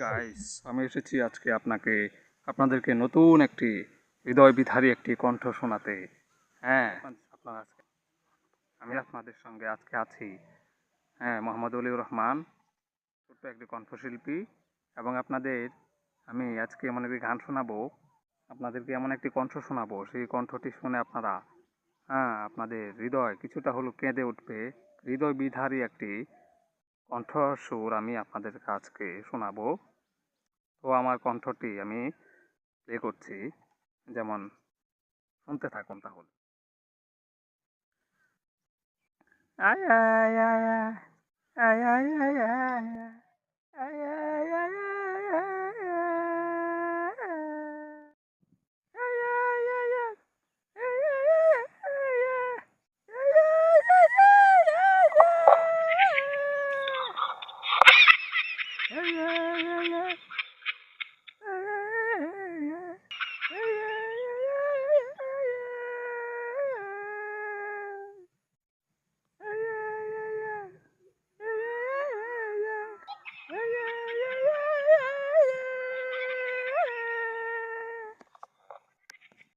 Guys, আমি এসেছি আজকে আপনাদেরকে নতুন একটি হৃদয় বিধারী একটি কণ্ঠ শোনাতে। হ্যাঁ, আমি আপনাদের সঙ্গে আজকে আছি। হ্যাঁ, মোহাম্মদ অলিউর রহমান, ছোট্ট একটি কণ্ঠশিল্পী। এবং আমি আজকে এমন একটি গান শোনাবো, আপনাদেরকে এমন একটি কণ্ঠ শোনাবো, সেই কণ্ঠটি শুনে আপনাদের হৃদয় কিছুটা হলেও কেঁদে উঠবে। হৃদয় বিধারী একটি কণ্ঠস্বর আমি আপনাদের কাছকে শোনাবো। তো আমার কণ্ঠটি আমি প্লে করছি, যেমন শুনতে থাকুন তাহলে। আয় আয় আয় আয় আয় আয় আয় আয় আয় আয় আয় আয়